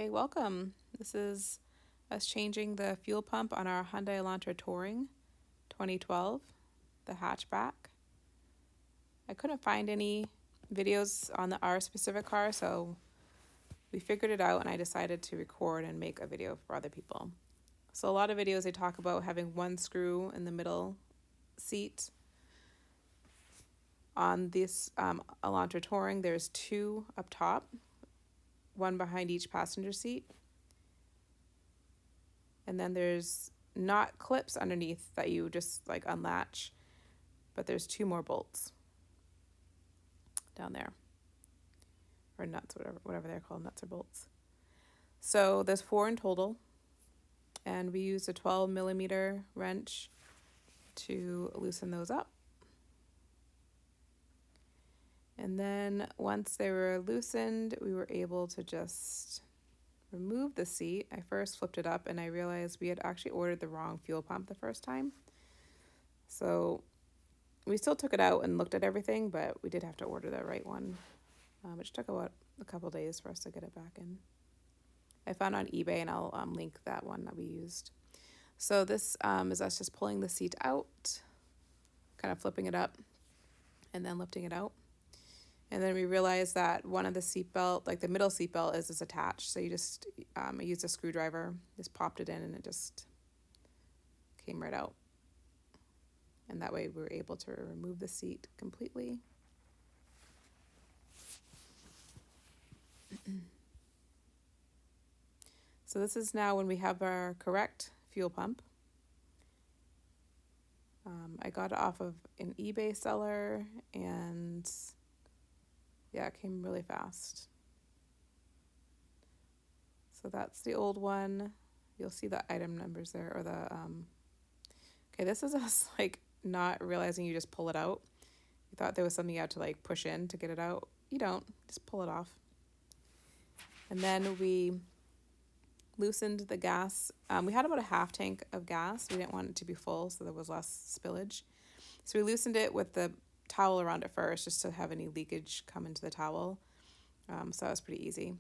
Okay, welcome. This is us changing the fuel pump on our Hyundai Elantra Touring 2012, the hatchback. I couldn't find any videos on our specific car, so we figured it out and I decided to record and make a video for other people. So a lot of videos they talk about having one screw in the middle seat. On this Elantra Touring, there's two up top, one behind each passenger seat. And then there's not clips underneath that you just like unlatch, but there's two more bolts down there, or nuts, whatever they're called, nuts or bolts. So there's four in total, and we used a 12mm wrench to loosen those up. And then once they were loosened, we were able to just remove the seat. I first flipped it up and I realized we had actually ordered the wrong fuel pump the first time. So we still took it out and looked at everything, but we did have to order the right one, which took about a couple days for us to get it back in. I found on eBay, and I'll link that one that we used. So this is us just pulling the seat out, kind of flipping it up, and then lifting it out. And then we realized that one of the seatbelt, like the middle seatbelt, is attached. So you just, I used a screwdriver, just popped it in, and it just came right out. And that way we were able to remove the seat completely. So this is now when we have our correct fuel pump. I got it off of an eBay seller, and yeah, it came really fast. So that's the old one. You'll see the item numbers there, or the, okay, this is us like not realizing you just pull it out. You thought there was something you had to like push in to get it out. You don't, just pull it off. And then we loosened the gas. We had about a half tank of gas. We didn't want it to be full, so there was less spillage. So we loosened it with the towel around it first, just to have any leakage come into the towel. So that was pretty easy.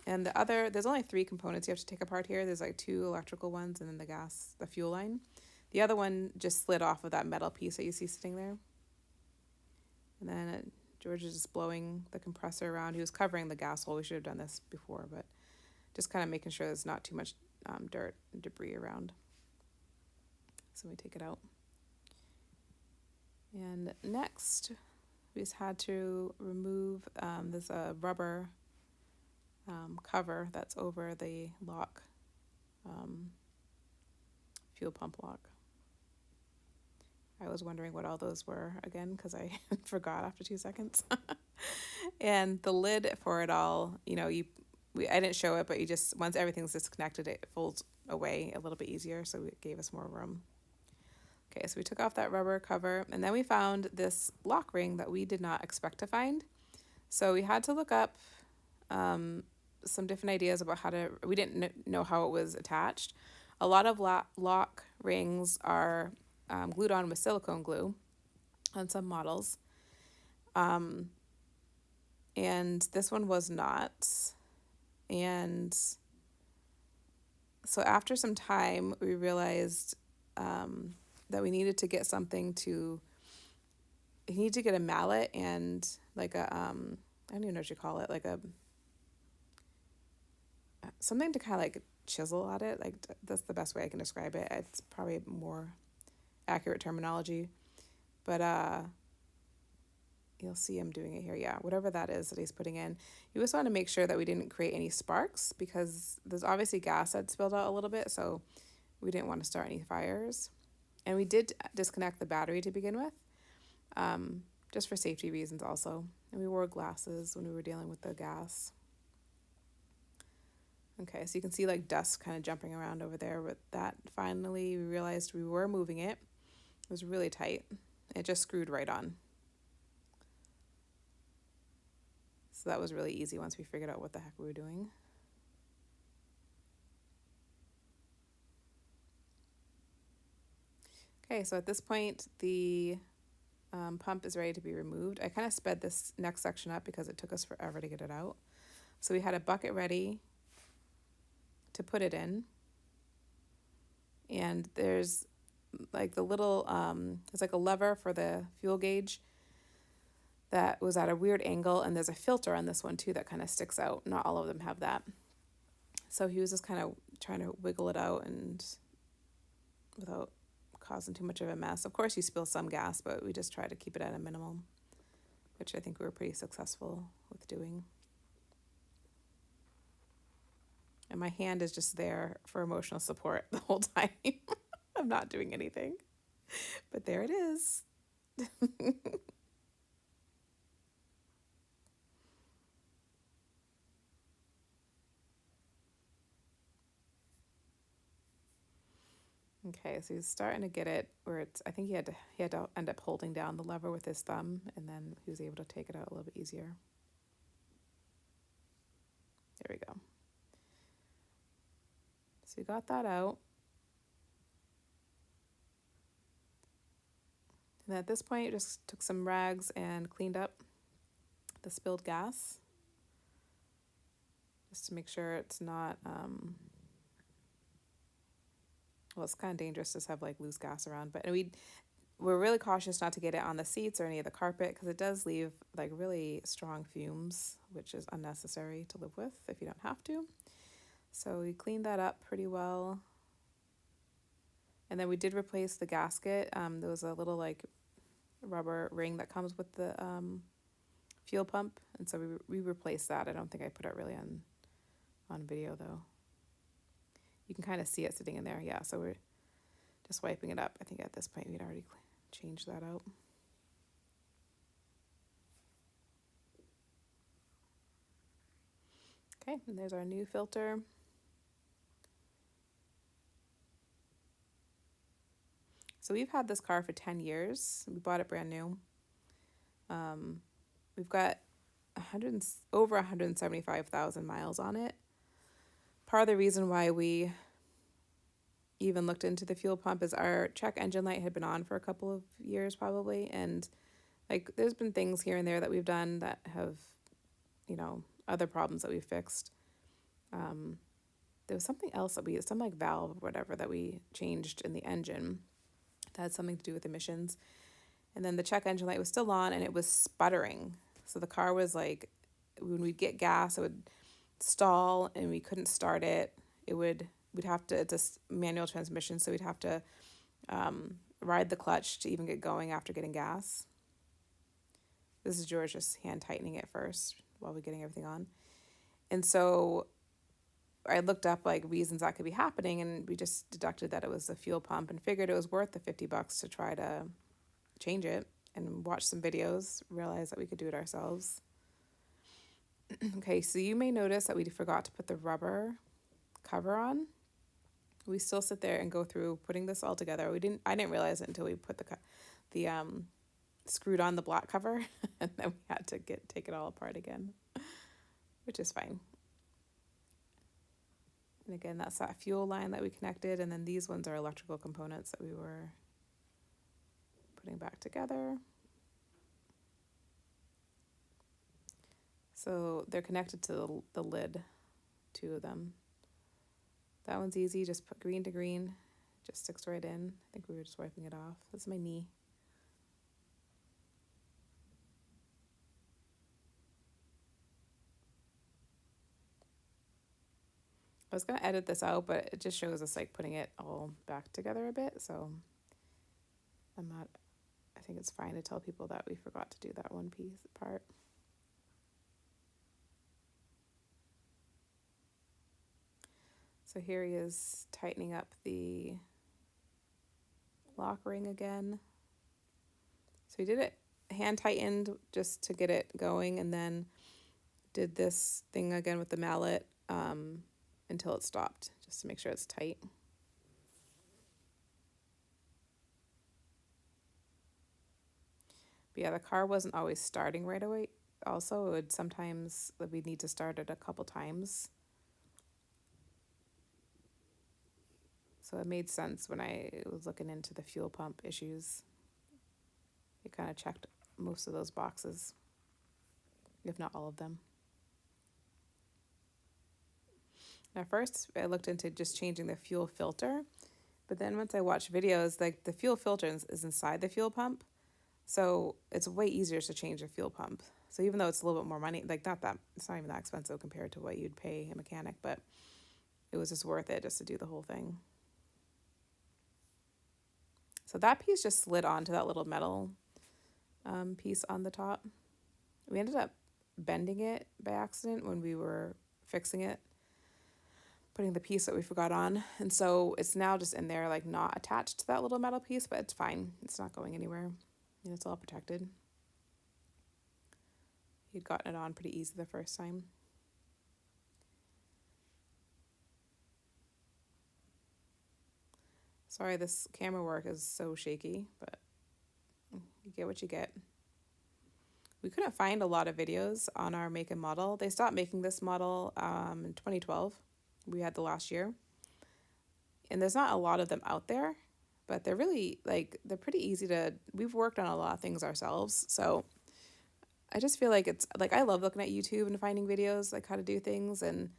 And there's only three components you have to take apart here. There's like two electrical ones and then the fuel line. The other one just slid off of that metal piece that you see sitting there. And then George is just blowing the compressor around. He was covering the gas hole. We should have done this before, but just kind of making sure there's not too much dirt and debris around. So we take it out. And next, we just had to remove there's a rubber cover that's over the lock, fuel pump lock. I was wondering what all those were again, because I forgot after 2 seconds. And the lid for it all, I didn't show it, but you just, once everything's disconnected, it folds away a little bit easier, so it gave us more room. Okay, so we took off that rubber cover, and then we found this lock ring that we did not expect to find. So we had to look up some different ideas about we didn't know how it was attached. A lot of lock rings are glued on with silicone glue on some models. And this one was not. And so after some time, we realized that we needed to get a mallet and like a, I don't even know what you call it, like something to kind of like chisel at it. Like that's the best way I can describe it. It's probably more accurate terminology, but you'll see him doing it here. Yeah, whatever that is that he's putting in. You just want to make sure that we didn't create any sparks, because there's obviously gas that spilled out a little bit, so we didn't want to start any fires. And we did disconnect the battery to begin with, just for safety reasons also. And we wore glasses when we were dealing with the gas. Okay, so you can see like dust kind of jumping around over there, but that finally we realized we were moving it. It was really tight. It just screwed right on. So that was really easy once we figured out what the heck we were doing. Okay, so at this point, the pump is ready to be removed. I kind of sped this next section up because it took us forever to get it out. So we had a bucket ready, to put it in. And there's like the little, there's like a lever for the fuel gauge that was at a weird angle, and there's a filter on this one too that kind of sticks out. Not all of them have that. So he was just kind of trying to wiggle it out and without causing too much of a mess. Of course, you spill some gas, but we just try to keep it at a minimum, which I think we were pretty successful with doing. And my hand is just there for emotional support the whole time. I'm not doing anything, but there it is. Okay, so he's starting to get it where it's, I think he had to end up holding down the lever with his thumb, and then he was able to take it out a little bit easier. There we go. So we got that out. And at this point, just took some rags and cleaned up the spilled gas, just to make sure it's not, well, it's kind of dangerous to have like loose gas around, but we're really cautious not to get it on the seats or any of the carpet, because it does leave like really strong fumes, which is unnecessary to live with if you don't have to. So we cleaned that up pretty well. And then we did replace the gasket. There was a little like rubber ring that comes with the fuel pump, and so we replaced that. I don't think I put it really on video though. You can kind of see it sitting in there. Yeah, so we're just wiping it up. I think at this point we'd already changed that out. Okay, and there's our new filter. So we've had this car for 10 years. We bought it brand new. We've got over 175,000 miles on it. Part of the reason why we even looked into the fuel pump is our check engine light had been on for a couple of years probably, and like there's been things here and there that we've done that have, other problems that we fixed. There was something else some like valve or whatever that we changed in the engine that had something to do with emissions. And then the check engine light was still on and it was sputtering. So the car was like, when we'd get gas, it would stall and we couldn't start it. We'd have to, it's a manual transmission, so we'd have to ride the clutch to even get going after getting gas. This is George just hand tightening it first while we're getting everything on. And so I looked up like reasons that could be happening, and we just deducted that it was the fuel pump and figured it was worth the $50 to try to change it, and watch some videos, realize that we could do it ourselves. Okay, so you may notice that we forgot to put the rubber cover on. We still sit there and go through putting this all together. I didn't realize it until we put the screwed on the black cover, and then we had to take it all apart again, which is fine. And again, that's that fuel line that we connected, and then these ones are electrical components that we were putting back together. So they're connected to the lid, two of them. That one's easy, just put green to green, just sticks right in. I think we were just wiping it off. That's my knee. I was going to edit this out, but it just shows us like putting it all back together a bit, so I think it's fine to tell people that we forgot to do that one piece part. So here he is tightening up the lock ring again. So he did it hand tightened just to get it going, and then did this thing again with the mallet until it stopped, just to make sure it's tight. But yeah, the car wasn't always starting right away. Also, sometimes we'd need to start it a couple times. So it made sense when I was looking into the fuel pump issues. It kind of checked most of those boxes, if not all of them. At first, I looked into just changing the fuel filter, but then once I watched videos, like the fuel filter is inside the fuel pump, so it's way easier to change a fuel pump. So even though it's a little bit more money, like not that, it's not even that expensive compared to what you'd pay a mechanic, but it was just worth it just to do the whole thing. So that piece just slid onto that little metal piece on the top. We ended up bending it by accident when we were fixing it, putting the piece that we forgot on. And so it's now just in there, like not attached to that little metal piece, but it's fine. It's not going anywhere. And it's all protected. He'd gotten it on pretty easy the first time. Sorry, this camera work is so shaky, but you get what you get. We couldn't find a lot of videos on our make and model. They stopped making this model in 2012. We had the last year. And there's not a lot of them out there, but they're really, like, they're pretty easy to, we've worked on a lot of things ourselves. So I just feel like it's, like, I love looking at YouTube and finding videos, like, how to do things. And,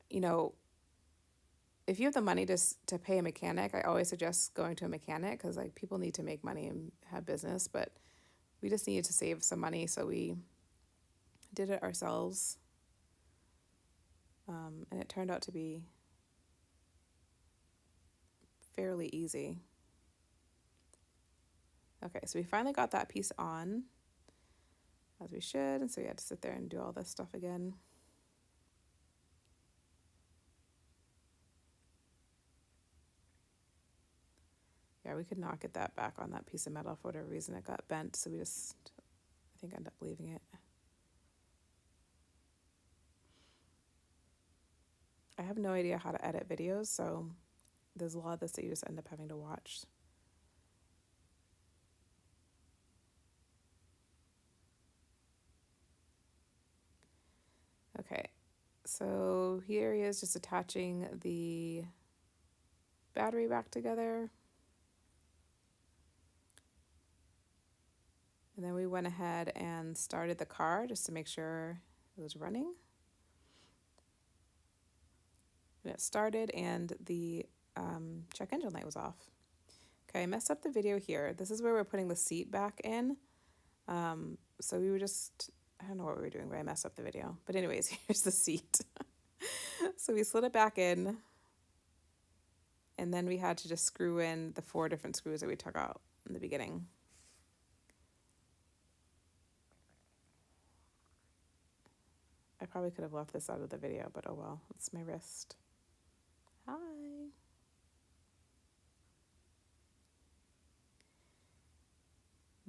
you know, if you have the money to pay a mechanic, I always suggest going to a mechanic because, like, people need to make money and have business, but we just needed to save some money, so we did it ourselves. And it turned out to be fairly easy. Okay, so we finally got that piece on, as we should, and so we had to sit there and do all this stuff again. Yeah, we could not get that back on that piece of metal for whatever reason. It got bent, so we just, I think, ended up leaving it. I have no idea how to edit videos, so there's a lot of this that you just end up having to watch. Okay, so here he is just attaching the battery back together. And then we went ahead and started the car just to make sure it was running. And it started and the check engine light was off. Okay, I messed up the video here. This is where we're putting the seat back in. So we were just, I don't know what we were doing, but I messed up the video. But anyways, here's the seat. So we slid it back in. And then we had to just screw in the 4 different screws that we took out in the beginning. I probably could have left this out of the video, but oh well, it's my wrist. Hi.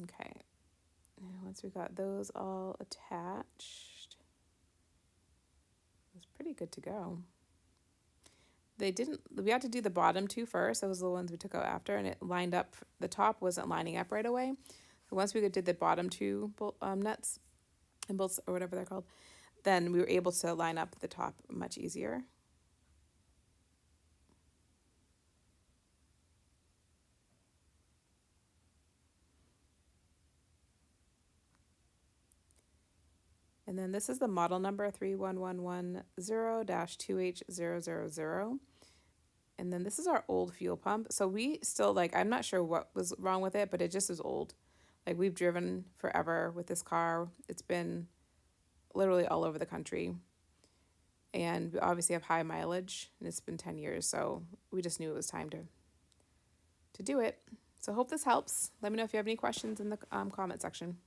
Okay, and once we got those all attached, it was pretty good to go. We had to do the bottom 2 first. Those were the ones we took out after, and it lined up. The top wasn't lining up right away. So once we did the bottom 2 nuts and bolts, or whatever they're called, then we were able to line up the top much easier. And then this is the model number 31110-2H000. And then this is our old fuel pump. So we still, like, I'm not sure what was wrong with it, but it just is old. Like, we've driven forever with this car. It's been literally all over the country. And we obviously have high mileage, and it's been 10 years. So we just knew it was time to do it. So hope this helps. Let me know if you have any questions in the comment section.